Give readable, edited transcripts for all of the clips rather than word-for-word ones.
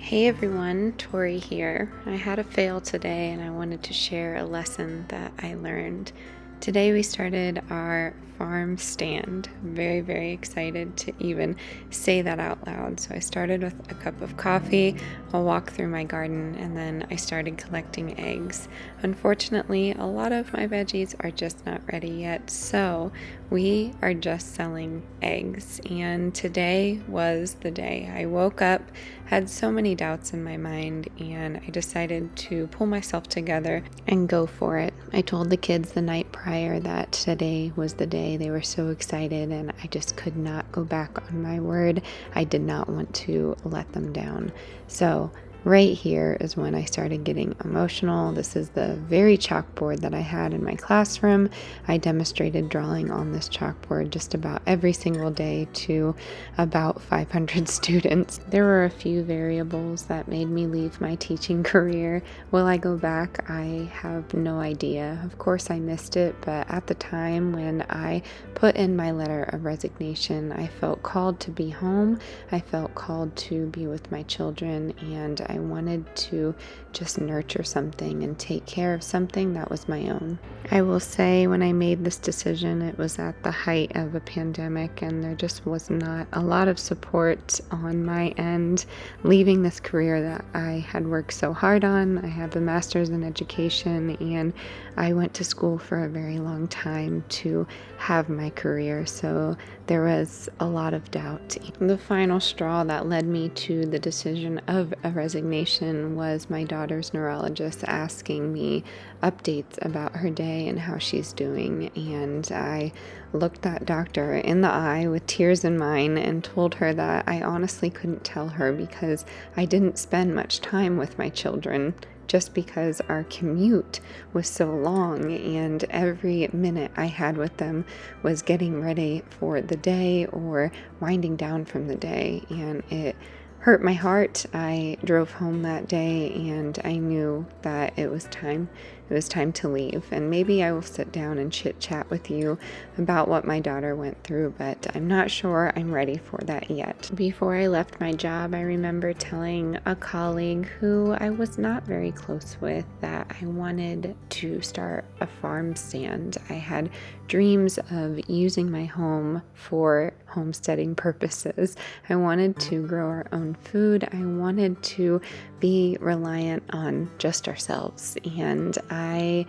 Hey everyone, Tory here. I had a fail today and I wanted to share a lesson that I learned. Today we started our farm stand. I'm very, very excited to even say that out loud. So I started with a cup of coffee, a walk through my garden, and then I started collecting eggs. Unfortunately, a lot of my veggies are just not ready yet, so we are just selling eggs. And today was the day. I woke up, had so many doubts in my mind, and I decided to pull myself together and go for it. I told the kids the night prior that today was the day. They were so excited, and I just could not go back on my word. I did not want to let them down. So right here is when I started getting emotional. This is the very chalkboard that I had in my classroom. I demonstrated drawing on this chalkboard just about every single day to about 500 students. There were a few variables that made me leave my teaching career. Will I go back? I have no idea. Of course I missed it, but at the time when I put in my letter of resignation, I felt called to be home. I felt called to be with my children, and I wanted to just nurture something and take care of something that was my own. I will say when I made this decision, it was at the height of a pandemic, and there just was not a lot of support on my end. Leaving this career that I had worked so hard on, I have a master's in education, and I went to school for a very long time to have my career, so there was a lot of doubt. The final straw that led me to the decision of a resignation was my daughter's neurologist asking me updates about her day and how she's doing, and I looked that doctor in the eye with tears in mine and told her that I honestly couldn't tell her because I didn't spend much time with my children, just because our commute was so long and every minute I had with them was getting ready for the day or winding down from the day, and it hurt my heart. I drove home that day and I knew that it was time. It was time to leave, and maybe I will sit down and chit chat with you about what my daughter went through, but I'm not sure I'm ready for that yet. Before I left my job, I remember telling a colleague who I was not very close with that I wanted to start a farm stand. I had dreams of using my home for homesteading purposes. I wanted to grow our own food. I wanted to be reliant on just ourselves. And I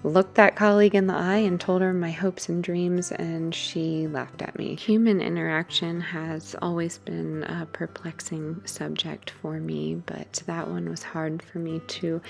looked that colleague in the eye and told her my hopes and dreams, and she laughed at me. Human interaction has always been a perplexing subject for me, but that one was hard for me to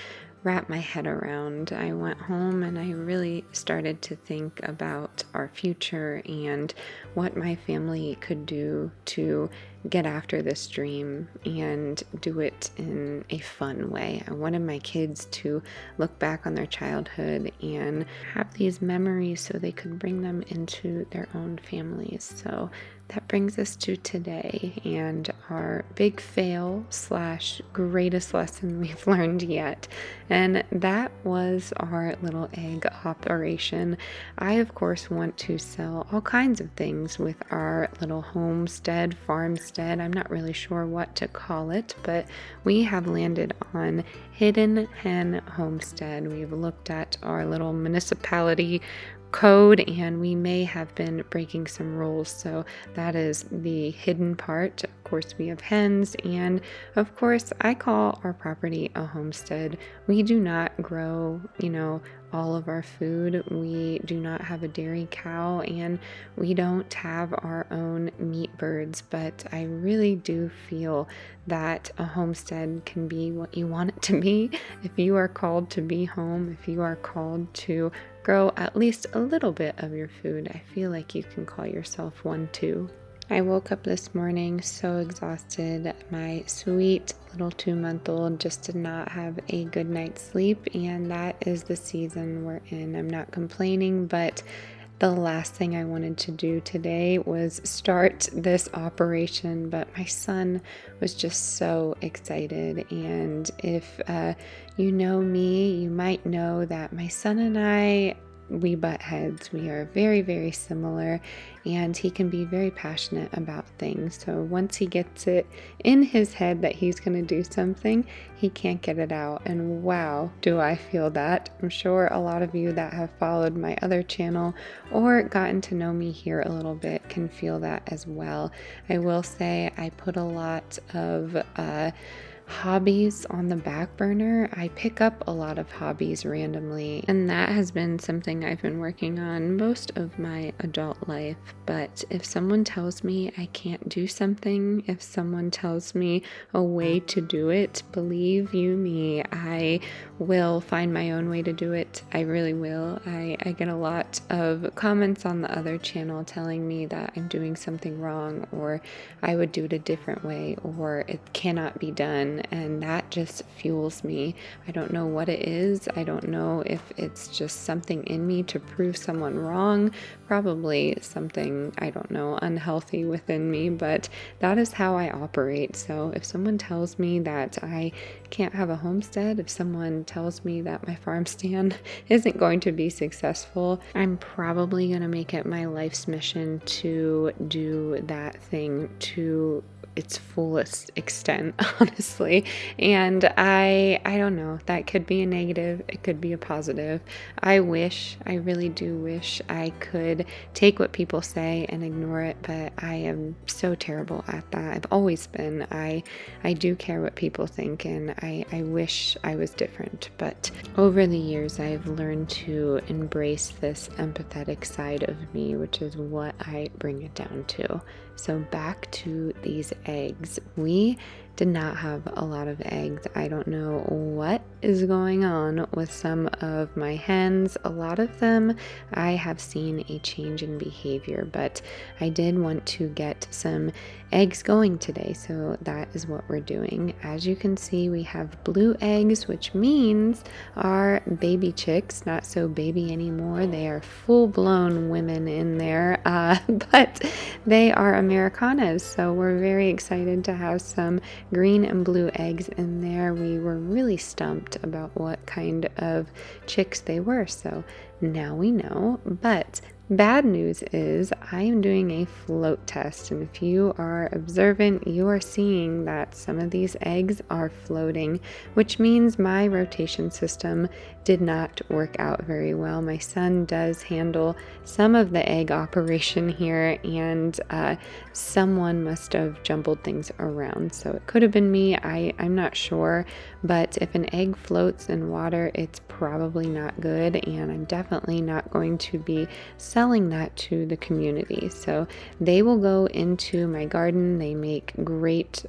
wrap my head around. I went home and I really started to think about our future and what my family could do to get after this dream and do it in a fun way. I wanted my kids to look back on their childhood and have these memories so they could bring them into their own families. So that brings us to today and our big fail / greatest lesson we've learned yet. And that was our little egg operation. I, of course, want to sell all kinds of things with our little homestead, farmstead. I'm not really sure what to call it, but we have landed on Hidden Hen Homestead. We've looked at our little municipality code and we may have been breaking some rules, so that is the hidden part. Of course, we have hens, and of course I call our property a homestead. We do not grow, all of our food. We do not have a dairy cow, and we don't have our own meat birds, but I really do feel that a homestead can be what you want it to be. If you are called to be home, if you are called to grow at least a little bit of your food, I feel like you can call yourself one too. I woke up this morning so exhausted. My sweet little 2-month-old just did not have a good night's sleep, and that is the season we're in. I'm not complaining, but the last thing I wanted to do today was start this operation, but my son was just so excited. And if you know me, you might know that my son and I we butt heads. We are very, very similar, and he can be very passionate about things. So once he gets it in his head that he's going to do something, he can't get it out. And wow, do I feel that. I'm sure a lot of you that have followed my other channel or gotten to know me here a little bit can feel that as well. I will say I put a lot of hobbies on the back burner. I pick up a lot of hobbies randomly, and that has been something I've been working on most of my adult life. But if someone tells me I can't do something, if someone tells me a way to do it, believe you me, I will find my own way to do it. I really will. I get a lot of comments on the other channel telling me that I'm doing something wrong, or I would do it a different way, or it cannot be done. And that just fuels me. I don't know what it is. I don't know if it's just something in me to prove someone wrong. Probably something, I don't know, unhealthy within me, but that is how I operate. So if someone tells me that I can't have a homestead, if someone tells me that my farm stand isn't going to be successful, I'm probably going to make it my life's mission to do that thing to its fullest extent, honestly. And I don't know, that could be a negative, it could be a positive. I really do wish I could take what people say and ignore it, but I am so terrible at that. I've always been. I do care what people think, and I wish I was different. But over the years, I've learned to embrace this empathetic side of me, which is what I bring it down to. So back to these eggs. We did not have a lot of eggs. I don't know what is going on with some of my hens. A lot of them, I have seen a change in behavior, but I did want to get some eggs going today, so that is what we're doing. As you can see, we have blue eggs, which means our baby chicks, not so baby anymore. They are full-blown women in there, but they are Americanas, so we're very excited to have some green and blue eggs in there. We were really stumped about what kind of chicks they were, so now we know. But bad news is I am doing a float test, and if you are observant, you are seeing that some of these eggs are floating, which means my rotation system did not work out very well. My son does handle some of the egg operation here, and someone must have jumbled things around. So it could have been me, I'm not sure, but if an egg floats in water, it's probably not good, and I'm definitely not going to be selling that to the community. So they will go into my garden. They make great,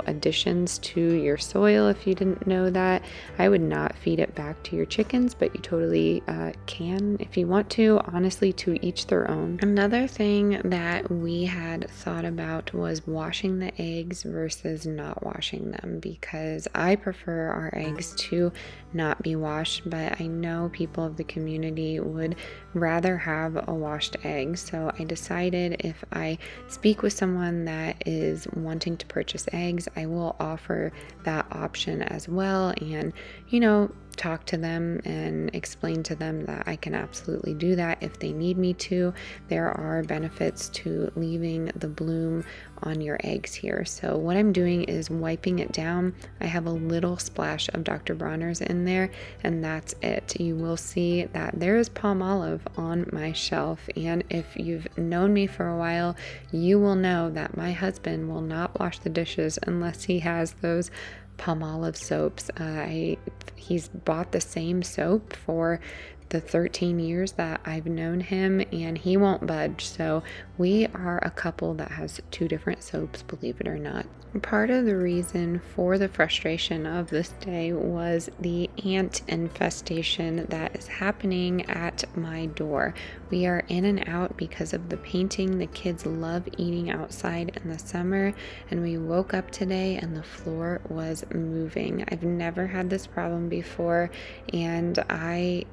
additions to your soil. If you didn't know that, I would not feed it back to your chickens, but you totally can if you want to. Honestly, to each their own. Another thing that we had thought about was washing the eggs versus not washing them, because I prefer our eggs to not be washed, but I know people of the community would rather have a washed egg. So I decided if I speak with someone that is wanting to purchase eggs, I will offer that option as well, and talk to them and explain to them that I can absolutely do that if they need me to. There are benefits to leaving the bloom on your eggs here. So what I'm doing is wiping it down. I have a little splash of Dr. Bronner's in there, and that's it. You will see that there is palm olive on my shelf, and if you've known me for a while, you will know that my husband will not wash the dishes unless he has those palm olive soaps. He's bought the same soap for the 13 years that I've known him, and he won't budge. So we are a couple that has two different soaps, believe it or not. Part of the reason for the frustration of this day was the ant infestation that is happening at my door. We are in and out because of the painting. The kids love eating outside in the summer, and we woke up today and the floor was moving. I've never had this problem before, and I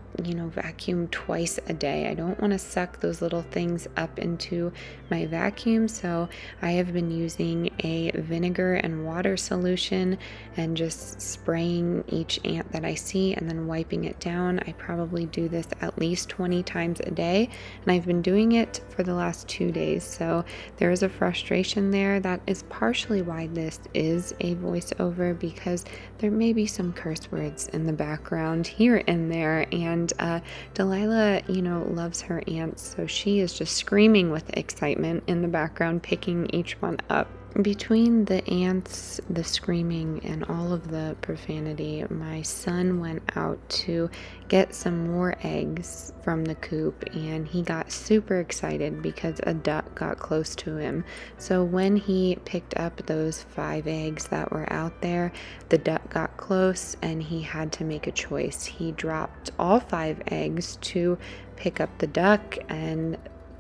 vacuum twice a day. I don't want to suck those little things up into my vacuum, so I have been using a vinegar and water solution and just spraying each ant that I see and then wiping it down. I probably do this at least 20 times a day, and I've been doing it for the last 2 days, so there is a frustration there. That is partially why this is a voiceover, because there may be some curse words in the background here and there, and Delilah, loves her ants, so she is just screaming with excitement in the background, picking each one up. Between the ants, the screaming, and all of the profanity, my son went out to get some more eggs from the coop, and he got super excited because a duck got close to him. So when he picked up those 5 eggs that were out there, the duck got close and he had to make a choice. He dropped all 5 eggs to pick up the duck, and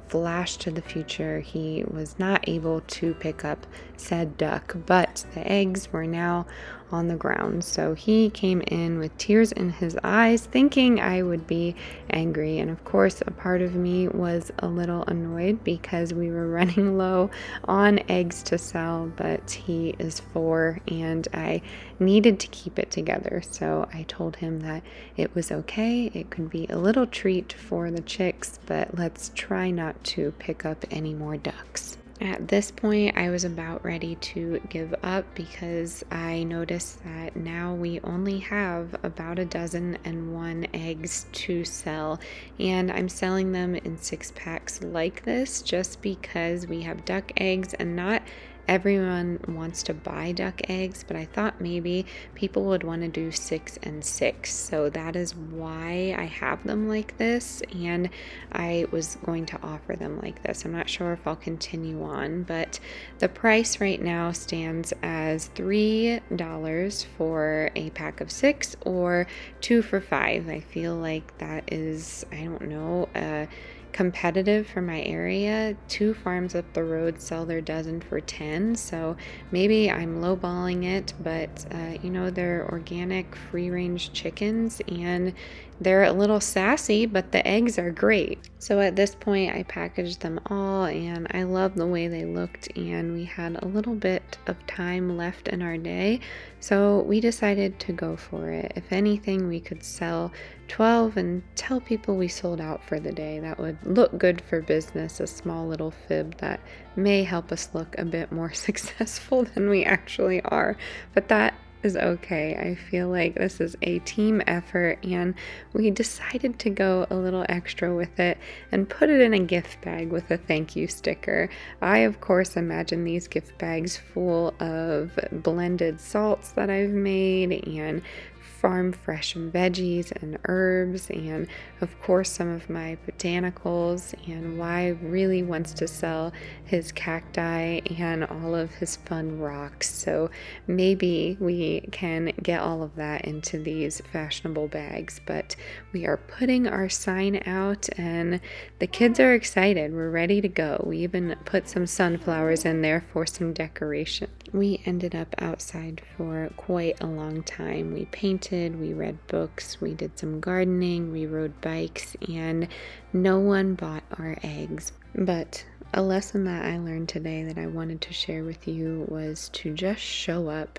flash to the future, he was not able to pick up said duck, but the eggs were now on the ground. So he came in with tears in his eyes, thinking I would be angry. And of course, a part of me was a little annoyed because we were running low on eggs to sell, but he is 4 and I needed to keep it together. So I told him that it was okay. It could be a little treat for the chicks, but let's try not to pick up any more ducks. At this point, I was about ready to give up because I noticed that now we only have about 101 eggs to sell, and I'm selling them in 6-packs like this just because we have duck eggs, and not everyone wants to buy duck eggs, but I thought maybe people would want to do 6 and 6. So that is why I have them like this, and I was going to offer them like this. I'm not sure if I'll continue on, but the price right now stands as $3 for a pack of 6 or 2 for $5. I feel like that is, I don't know, competitive for my area. 2 farms up the road sell their dozen for 10, so maybe I'm lowballing it, but they're organic free-range chickens and they're a little sassy, but the eggs are great. So at this point I packaged them all and I love the way they looked, and we had a little bit of time left in our day, so we decided to go for it. If anything, we could sell 12 and tell people we sold out for the day. That would look good for business, a small little fib that may help us look a bit more successful than we actually are, but that is okay. I feel like this is a team effort, and we decided to go a little extra with it and put it in a gift bag with a thank you sticker. I, of course, imagine these gift bags full of blended salts that I've made and farm fresh veggies and herbs, and of course some of my botanicals, and Y really wants to sell his cacti and all of his fun rocks, so maybe we can get all of that into these fashionable bags. But we are putting our sign out and the kids are excited. We're ready to go. We even put some sunflowers in there for some decoration. We ended up outside for quite a long time. We painted, we read books, we did some gardening, we rode bikes, and no one bought our eggs. But a lesson that I learned today that I wanted to share with you was to just show up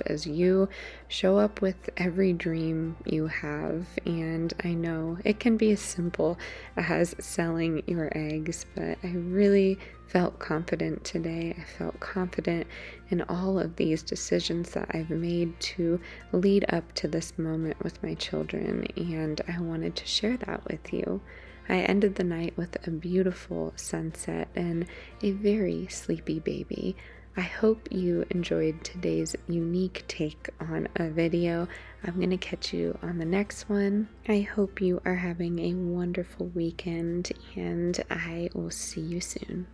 as you, show up with every dream you have. And I know it can be as simple as selling your eggs, but I really felt confident today. I felt confident in all of these decisions that I've made to lead up to this moment with my children, and I wanted to share that with you. I ended the night with a beautiful sunset and a very sleepy baby. I hope you enjoyed today's unique take on a video. I'm going to catch you on the next one. I hope you are having a wonderful weekend, and I will see you soon.